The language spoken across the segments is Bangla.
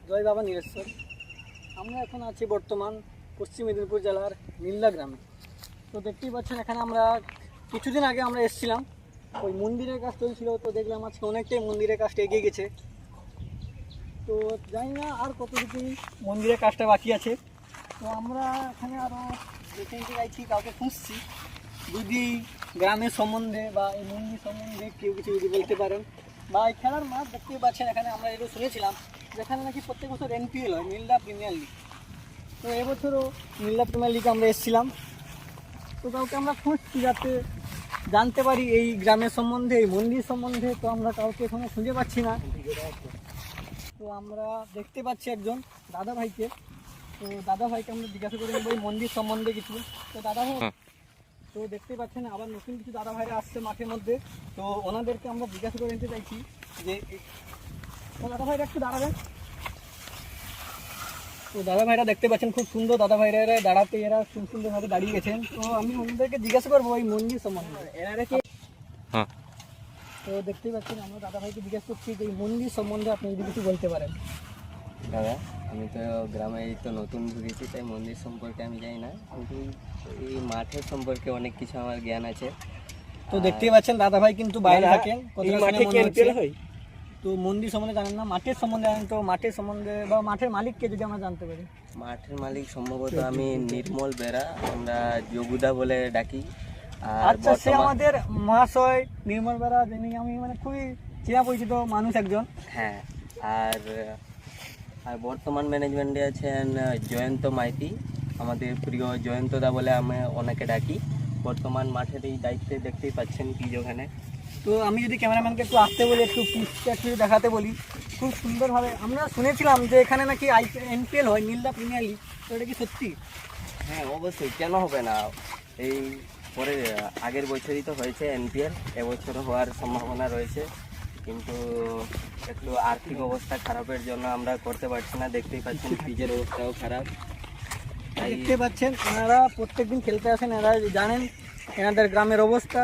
জয় বাবা নীলেশ্বর। আমরা এখন আছি বর্তমান পশ্চিম মেদিনীপুর জেলার নীলদা গ্রামে। তো দেখতেই পাচ্ছেন এখানে আমরা কিছুদিন আগে আমরা এসেছিলাম, ওই মন্দিরের কাজ চলছিল। তো দেখলাম আজকে অনেকটাই মন্দিরের কাজটা এগিয়ে গেছে। তো জানি না আর কতটুকু মন্দিরের কাজটা বাকি আছে। তো আমরা এখানে আরও দেখে নিতে চাইছি, কাউকে খুঁজছি যদি গ্রামের সম্বন্ধে বা এই মন্দির সম্বন্ধে কেউ কিছু যদি বলতে পারেন। বা এই খেলার মাঠ দেখতেই পাচ্ছেন এখানে আমরা যেটা শুনেছিলাম যেখানে নাকি প্রত্যেক বছর এনপিএল হয়, নীলদা প্রিমিয়ার লিগ। তো এবছরও নীলদা প্রিমিয়ার লিগে আমরা এসেছিলাম। তো কাউকে আমরা খুঁজছি যাতে জানতে পারি এই গ্রামের সম্বন্ধে, এই মন্দির সম্বন্ধে। তো আমরা কাউকে এখনো খুঁজে পাচ্ছি না। তো আমরা দেখতে পাচ্ছি একজন দাদা ভাইকে। তো দাদা ভাইকে আমরা জিজ্ঞাসা করে নেবো এই মন্দির সম্বন্ধে কিছু। তো দাদা ভাই, তো দেখতে পাচ্ছেন আবার নতুন কিছু দাদা ভাইরা আসছে মাঠের মধ্যে। তো ওনাদেরকে আমরা জিজ্ঞাসা করে নিতে চাইছি যে দাদা ভাইরা একটু দাঁড়াবেন। তো দাদা ভাইরা দেখতে পাচ্ছেন খুব সুন্দর দাদা ভাইরা দাঁড়াতে এরা খুব সুন্দরভাবে দাঁড়িয়ে গেছেন। তো আমি ওনাদেরকে জিজ্ঞাসা করবো এই মন্দির সম্বন্ধে এরা কি। তো দেখতেই পাচ্ছেন আমরা দাদা ভাইকে জিজ্ঞাসা করছি যে এই মন্দির সম্বন্ধে আপনি যদি কিছু বলতে পারেন। দাদা, আমি তো গ্রামে এই তো নতুন ঢুকেছি, তাই মন্দির সম্পর্কে আমি জানি না, কিন্তু এই মাঠের সম্পর্কে অনেক কিছু আমার জ্ঞান আছে। তো দেখতেই পাচ্ছেন দাদা ভাই কিন্তু বাইরে থাকেন। এই মাঠে কি এনপিএল হয়? তো মন্দির সম্বন্ধে জানেন না, মাঠের সম্বন্ধে জানেন। তো মাঠের সম্বন্ধে বা মাঠের মালিককে যদি আমরা জানতে পারি। মাঠের মালিক সম্ভবত আমি নির্মল বেরা, আমরা যোগুদা বলে ডাকি। আর আচ্ছা, সে আমাদের মহাশয় নির্মল বেরা, যিনি আমি মানে খুবই চেনা পরিচিত মানুষ একজন। হ্যাঁ, আর আর বর্তমান ম্যানেজমেন্টে আছেন জয়ন্ত মাইতি, আমাদের প্রিয় জয়ন্তদা বলে আমি ওনাকে ডাকি। বর্তমান মাঠের এই দায়িত্বে দেখতেই পাচ্ছেন পিচ ওখানে। তো আমি যদি ক্যামেরাম্যানকে একটু আসতে বলি, একটু পিচটা একটু দেখাতে বলি, খুব সুন্দরভাবে। আমরা শুনেছিলাম যে এখানে নাকি এনপিএল হয়, নীলদা প্রিমিয়ার লিগ। তো এটা কি সত্যি? হ্যাঁ, অবশ্যই, কেন হবে না। এই পরে আগের বছরই তো হয়েছে এনপিএল, এবছরও হওয়ার সম্ভাবনা রয়েছে, কিন্তু একটু আর্থিক অবস্থা খারাপের জন্য আমরা করতে পারছি না। দেখতেই পাচ্ছেন পিচের অবস্থাও খারাপ। দেখতে পাচ্ছেন এনারা প্রত্যেকদিন খেলতে আসেন, এনারা জানেন এনাদের গ্রামের অবস্থা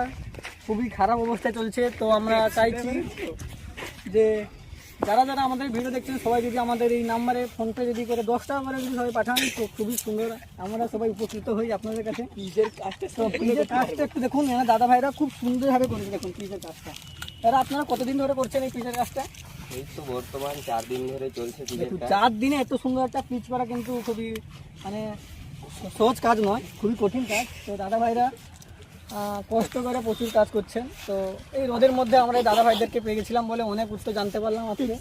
খুবই খারাপ অবস্থায় চলছে। তো আমরা চাইছি যে যারা যারা আমাদের ভিডিও দেখছেন সবাই যদি আমাদের এই নাম্বারে ফোনপে যদি করে 10 টাকা করে যদি সবাই পাঠান তো খুবই সুন্দর, আমরা সবাই উপকৃত হই আপনাদের কাছে। পিচের কাজটা একটু দেখুন, এনারা দাদা ভাইরা খুব সুন্দরভাবে করেছে। দেখুন পিচের কাজটা এরা আপনারা কতদিন ধরে করছেন এই পিচের কাজটা? এই তো বর্তমান 4 দিন ধরে চলছে পিচের কাজ। 4 দিনে এত সুন্দর একটা পিচ করা কিন্তু খুবই মানে সহজ কাজ নয়, খুবই কঠিন কাজ। তো দাদা ভাইরা কষ্ট করে প্রচুর কাজ করছেন। তো এই রোদের মধ্যে আমরা এই দাদা ভাইদেরকে পেয়ে গেছিলাম বলে অনেক উত্তর জানতে পারলাম আজকে।